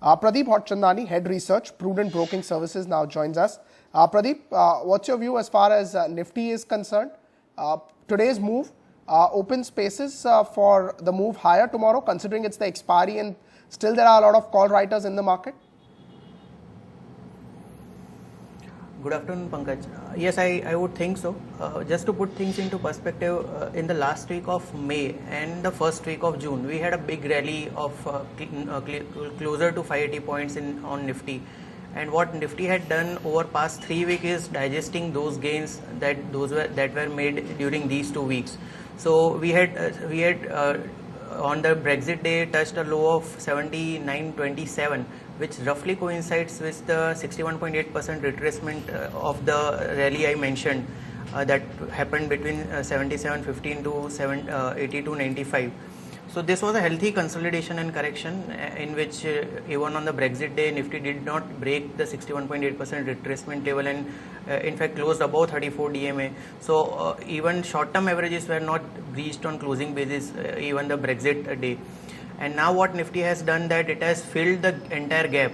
Pradip Hotchandani, Head Research, Prudent Broking Services, now joins us. Pradip, what's your view as far as NIFTY is concerned? Today's move opens spaces for the move higher tomorrow, considering it's the expiry and still there are a lot of call writers in the market? Good afternoon, Pankaj. Yes, I would think so. Just to put things into perspective, in the last week of May and the first week of June, we had a big rally of closer to 580 points on NIFTY. And what NIFTY had done over past 3 weeks is digesting those gains that were made during these 2 weeks. So we had on the Brexit day touched a low of 79.27, which roughly coincides with the 61.8% retracement of the rally I mentioned that happened between 77.15 to 82.95. So this was a healthy consolidation and correction in which even on the Brexit day, NIFTY did not break the 61.8% retracement level and in fact closed above 34 DMA. So even short-term averages were not breached on closing basis even the Brexit day. And now what NIFTY has done, that it has filled the entire gap.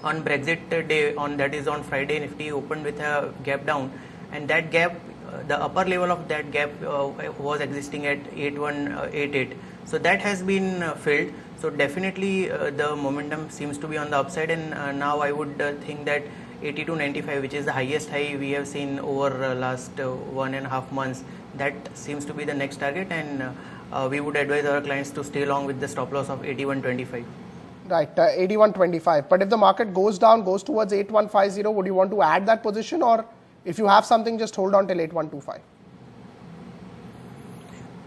On Brexit day, that is on Friday, NIFTY opened with a gap down, and that gap, the upper level of that gap was existing at 8188. So that has been filled. So definitely the momentum seems to be on the upside, and now I would think that 82.95, which is the highest high we have seen over last 1.5 months, that seems to be the next target, and we would advise our clients to stay along with the stop loss of 81.25. Right, 81.25. But if the market goes down, goes towards 8150, would you want to add that position, or if you have something, just hold on till 8125?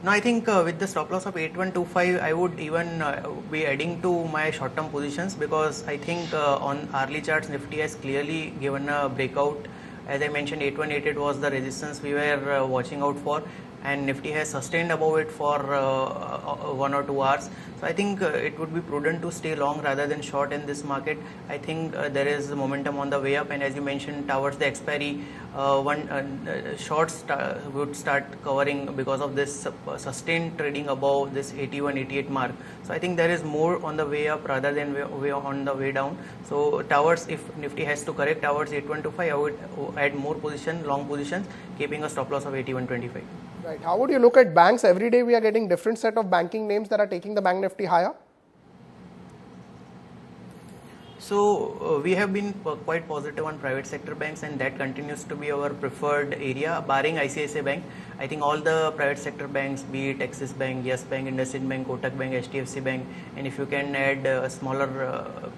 No, I think with the stop loss of 8125, I would even be adding to my short-term positions, because I think on hourly charts, NIFTY has clearly given a breakout. As I mentioned, 8188 was the resistance we were watching out for, and NIFTY has sustained above it for 1 or 2 hours. So I think it would be prudent to stay long rather than short in this market. I think there is momentum on the way up, and as you mentioned, towards the expiry, shorts would start covering because of this sustained trading above this 81-88 mark. So I think there is more on the way up rather than way on the way down. So towards, if NIFTY has to correct towards 8125, I would add more long positions, keeping a stop loss of 8125. Right. How would you look at banks? Every day we are getting different set of banking names that are taking the bank NIFTY higher. So we have been quite positive on private sector banks, and that continues to be our preferred area, barring ICICI Bank. I think all the private sector banks, be it Axis Bank, Yes Bank, IndusInd Bank, Kotak Bank, HDFC Bank, and if you can add smaller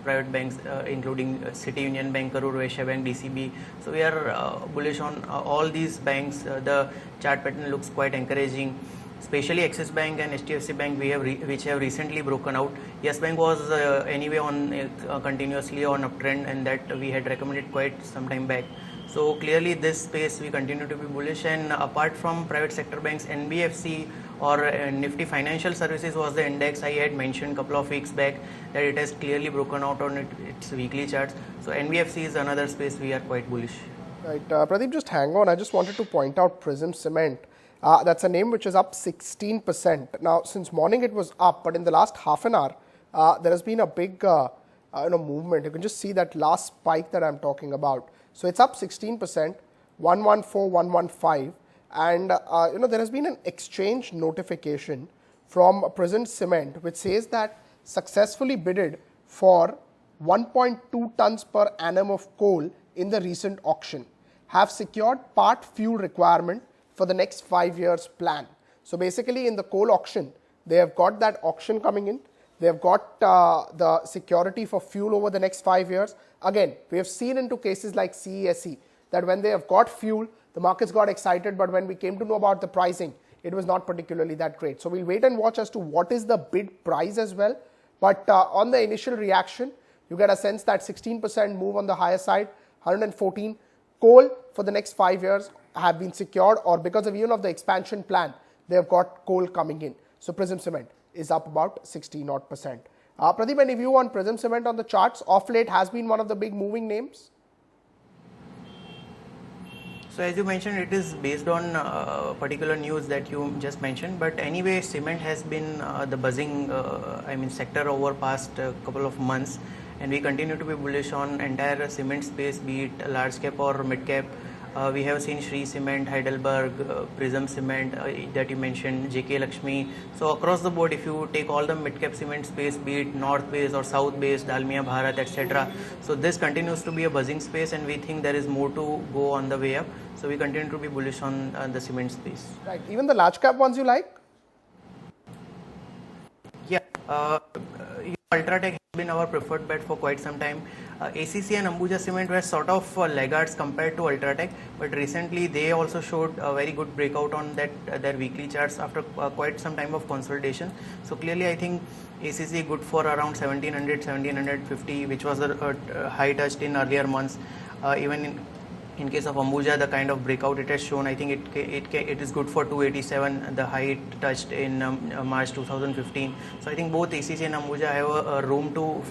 private banks including City Union Bank, Karur Vysya Bank, DCB. So we are bullish on all these banks. The chart pattern looks quite encouraging. Especially Axis Bank and HDFC Bank, which have recently broken out. Yes Bank was anyway on continuously on uptrend, and that we had recommended quite some time back. So clearly this space we continue to be bullish, and apart from private sector banks, NBFC or NIFTY Financial Services was the index I had mentioned a couple of weeks back, that it has clearly broken out on its weekly charts. So NBFC is another space we are quite bullish. Right, Pradip, just hang on. I just wanted to point out PRISM Cement. That's a name which is up 16%. Now, since morning it was up, but in the last half an hour, there has been a big movement. You can just see that last spike that I'm talking about. So it's up 16%, 114,115, and there has been an exchange notification from PRISM Cement which says that successfully bidded for 1.2 tons per annum of coal in the recent auction, have secured part fuel requirement for the next 5 years plan. So basically in the coal auction, they have got that auction coming in. They have got the security for fuel over the next 5 years. Again, we have seen into cases like CESE that when they have got fuel, the markets got excited, but when we came to know about the pricing, it was not particularly that great. So we'll wait and watch as to what is the bid price as well. But on the initial reaction, you get a sense that 16% move on the higher side, 114 coal for the next 5 years have been secured, or because of even of the expansion plan, they have got coal coming in. So PRISM Cement is up about 16%. Pradip, any view on PRISM Cement on the charts? Off late has been one of the big moving names. So as you mentioned, it is based on particular news that you just mentioned. But anyway, cement has been the buzzing sector over past couple of months. and we continue to be bullish on entire cement space, be it large cap or mid cap. We have seen Shree Cement, Heidelberg, Prism Cement that you mentioned, JK Lakshmi. So across the board, if you take all the mid-cap cement space, be it north-based or south-based, Dalmia Bharat, etc. So this continues to be a buzzing space, and we think there is more to go on the way up. So we continue to be bullish on the cement space. Right. Even the large cap ones you like? Yeah. Ultratech has been our preferred bet for quite some time. ACC and Ambuja Cement were sort of laggards compared to Ultratech, but recently they also showed a very good breakout on their weekly charts after quite some time of consolidation. So clearly I think ACC good for around 1700, 1750, which was a high touched in earlier months. Even in case of Ambuja, the kind of breakout it has shown, I think it is good for 287, the high it touched in March 2015. So I think both ACC and Ambuja have a room to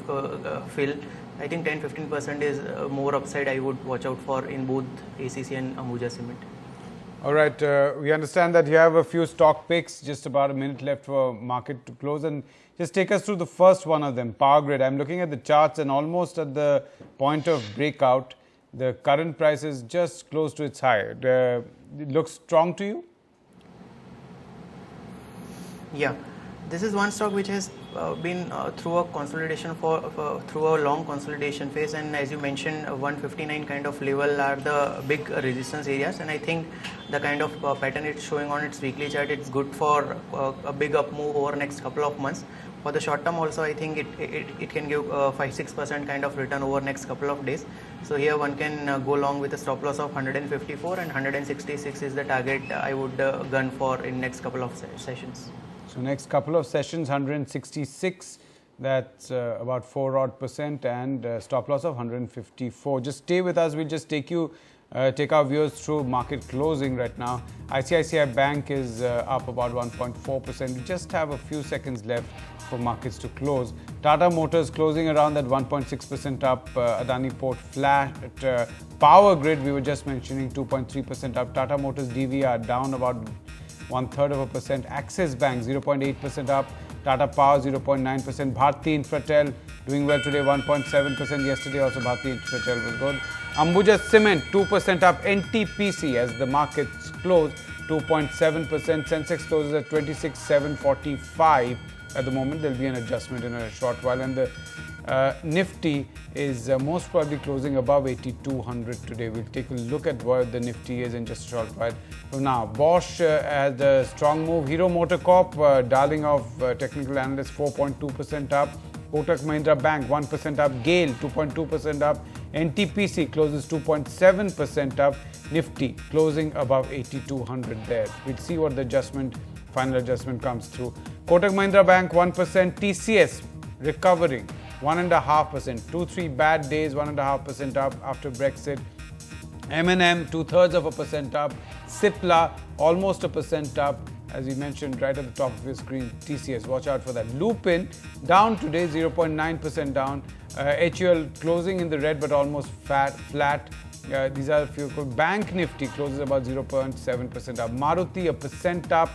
fill. I think 10-15% is more upside I would watch out for in both ACC and Ambuja Cement. All right, we understand that you have a few stock picks, just about a minute left for market to close, and just take us through the first one of them, Power Grid. I'm looking at the charts and almost at the point of breakout. The current price is just close to its high. It looks strong to you? Yeah, this is one stock which has been through a consolidation through a long consolidation phase, and as you mentioned, 159 kind of level are the big resistance areas, and I think the kind of pattern it's showing on its weekly chart, it's good for a big up move over next couple of months. For the short term also, I think it can give 5-6% kind of return over next couple of days. So here one can go along with a stop loss of 154, and 166 is the target I would gun for in next couple of sessions. So next couple of sessions, 166, that's about 4% and stop loss of 154. Just stay with us. We'll just take our viewers through market closing right now. ICICI Bank is up about 1.4%. We just have a few seconds left for markets to close. Tata Motors closing around that 1.6% up. Adani Port flat. Power Grid, we were just mentioning, 2.3% up. Tata Motors DVR down about 0.33%. Axis Bank 0.8% up. Tata Power 0.9%. Bharti Infratel doing well today, 1.7%. Yesterday also Bharti Infratel was good. Ambuja Cement 2% up. NTPC as the markets close 2.7%. Sensex closes at 26,745 at the moment. There will be an adjustment in a short while, and the NIFTY is most probably closing above 8,200 today. We'll take a look at where the NIFTY is in just a short while. From now, Bosch has a strong move. Hero MotoCorp, darling of technical analysts, 4.2% up. Kotak Mahindra Bank 1% up. GAIL 2.2% up. NTPC closes 2.7% up. NIFTY closing above 8,200 there. We'll see what the final adjustment comes through. Kotak Mahindra Bank 1%. TCS recovering 1.5%. 2-3 bad days, 1.5% up after Brexit. M&M 2/3% up. Cipla almost 1% up. As we mentioned right at the top of your screen, TCS, watch out for that. Lupin down today, 0.9% down. HUL closing in the red but almost flat. These are a few. Bank Nifty closes about 0.7% up. Maruti 1% up.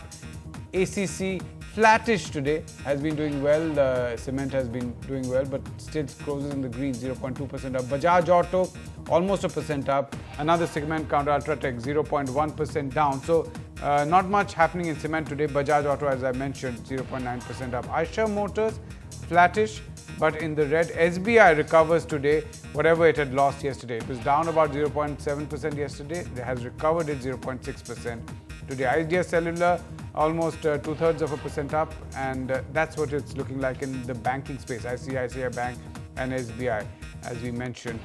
ACC flattish today, has been doing well. Cement has been doing well, but still closes in the green, 0.2% up. Bajaj Auto almost 1% up. Another segment counter, Ultratech 0.1% down. So not much happening in cement today. Bajaj Auto, as I mentioned, 0.9% up. Eicher Motors flattish, but in the red. SBI recovers today whatever it had lost yesterday. It was down about 0.7% yesterday. It has recovered it 0.6% today. Idea Cellular almost 2/3% up, and that's what it's looking like in the banking space. ICICI Bank and SBI, as we mentioned,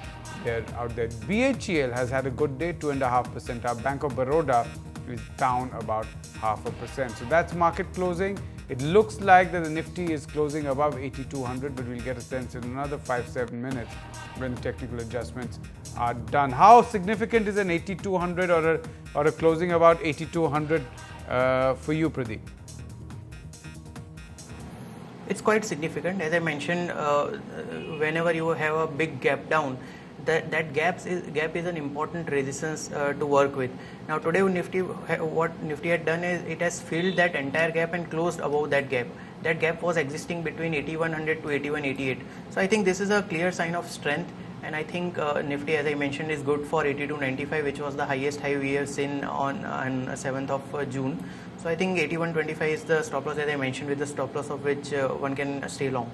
they're out there. BHEL has had a good day, 2.5% up. Bank of Baroda is down about 0.5%. So that's market closing. It looks like that the Nifty is closing above 8,200, but we'll get a sense in another 5-7 minutes when the technical adjustments are done. How significant is an 8,200 or a closing about 8,200 for you, Pradip? It's quite significant. As I mentioned, whenever you have a big gap down, that gap is an important resistance to work with. Now today what Nifty had done is it has filled that entire gap and closed above that gap. that gap was existing between 8100 to 8188. So I think this is a clear sign of strength, and I think Nifty, as I mentioned, is good for 8295, which was the highest high we have seen on 7th of June. So I think 8125 is the stop loss, as I mentioned, with the stop loss of which one can stay long.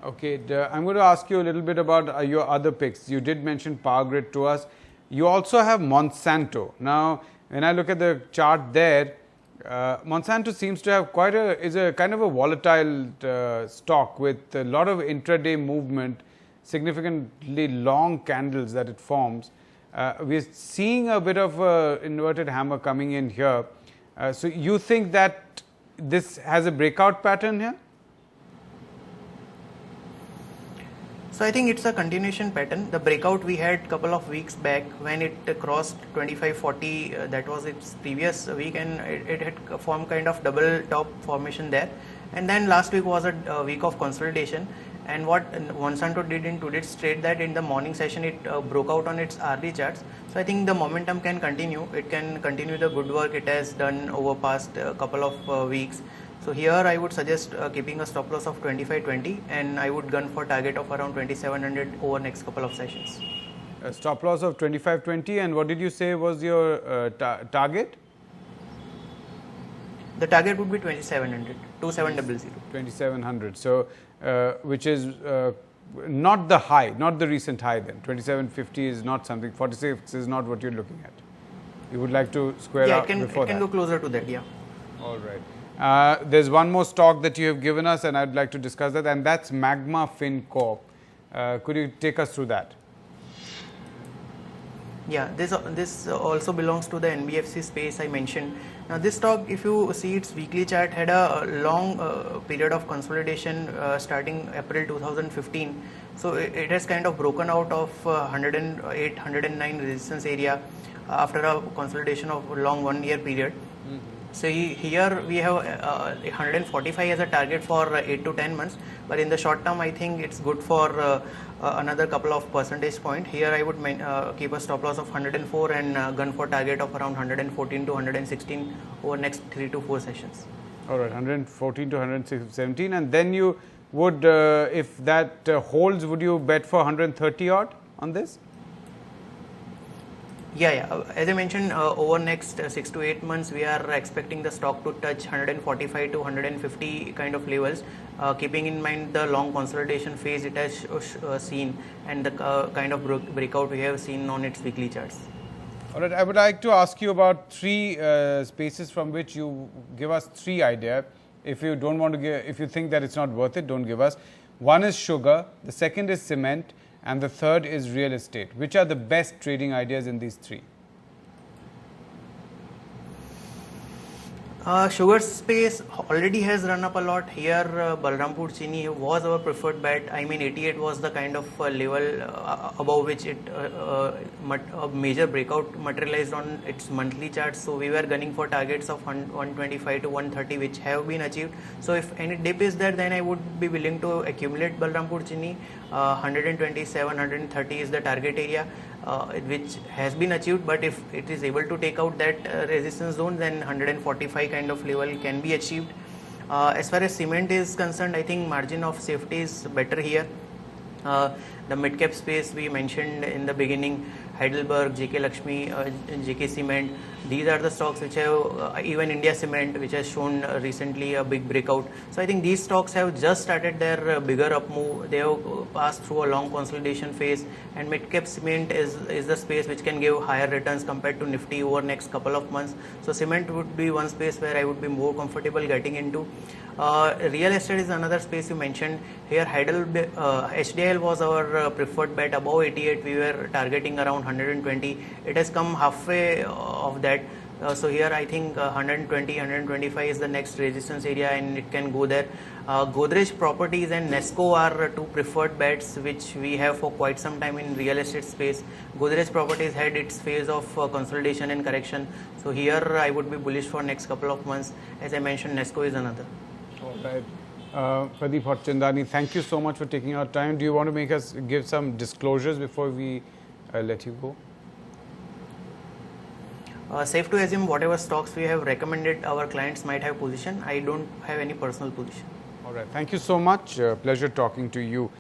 Okay, I'm going to ask you a little bit about your other picks. You did mention Power Grid to us. You also have Monsanto. Now, when I look at the chart there, Monsanto seems to have is a kind of a volatile stock with a lot of intraday movement, significantly long candles that it forms. We're seeing a bit of inverted hammer coming in here. So you think that this has a breakout pattern here? So I think it's a continuation pattern. The breakout we had couple of weeks back when it crossed 2540, that was its previous week, and it had formed kind of double top formation there. And then last week was a week of consolidation. And what Monsanto did in today's trade, that in the morning session it broke out on its hourly charts. So I think the momentum can continue. It can continue the good work it has done over past couple of weeks. So here I would suggest keeping a stop loss of 2520, and I would gun for target of around 2700 over next couple of sessions. A stop loss of 2520, and what did you say was your target? The target would be 2700, 2700. 2700. So which is not the high, not the recent high then. 2750 is not something, 46 is not what you're looking at. You would like to square up before that. It can go closer to that, yeah. All right. There's one more stock that you have given us, and I'd like to discuss that, and that's MAGMA FINCORP. Could you take us through that? Yeah, this also belongs to the NBFC space I mentioned. Now this stock, if you see its weekly chart, had a long period of consolidation starting April 2015. So it has kind of broken out of 108, 109 resistance area after a consolidation of a long 1 year period. So here we have 145 as a target for 8 to 10 months, but in the short term I think it's good for another couple of percentage point. Here I would keep a stop loss of 104 and gun for target of around 114 to 116 over next 3 to 4 sessions. All right, 114 to 117, and then you would, if that holds, would you bet for 130 odd on this? Yeah. As I mentioned, over next 6 to 8 months, we are expecting the stock to touch 145 to 150 kind of levels, keeping in mind the long consolidation phase it has seen and the kind of breakout we have seen on its weekly charts. All right, I would like to ask you about three spaces from which you give us three ideas. If you don't want to give, if you think that it's not worth it, don't give us. One is sugar, the second is cement, and the third is real estate. Which are the best trading ideas in these three? Sugar space already has run up a lot. Here Balrampur Chini was our preferred bet. I mean 88 was the kind of level above which it a major breakout materialized on its monthly charts. So we were gunning for targets of 125 to 130 which have been achieved. So if any dip is there, then I would be willing to accumulate Balrampur Chini. 127, 130 is the target area which has been achieved, but if it is able to take out that resistance zone, then 145 kind of level can be achieved. As far as cement is concerned, I think margin of safety is better here. The mid cap space we mentioned in the beginning, Heidelberg, JK Lakshmi, JK Cement, these are the stocks which have even India Cement, which has shown recently a big breakout. So I think these stocks have just started their bigger up move. They have passed through a long consolidation phase, and mid cap cement is the space which can give higher returns compared to Nifty over next couple of months. So cement would be one space where I would be more comfortable getting into. Real estate is another space you mentioned. Here HDL was our preferred bet. Above 88 we were targeting around 120. It has come halfway of that. So here I think 120, 125 is the next resistance area and it can go there. Godrej Properties and Nesco are two preferred bets which we have for quite some time in real estate space. Godrej Properties had its phase of consolidation and correction. So here I would be bullish for next couple of months. As I mentioned, Nesco is another. All right. Pradip Hotchandani, thank you so much for taking our time. Do you want to make us give some disclosures before we let you go? Safe to assume whatever stocks we have recommended, our clients might have position. I don't have any personal position. All right. Thank you so much. Pleasure talking to you.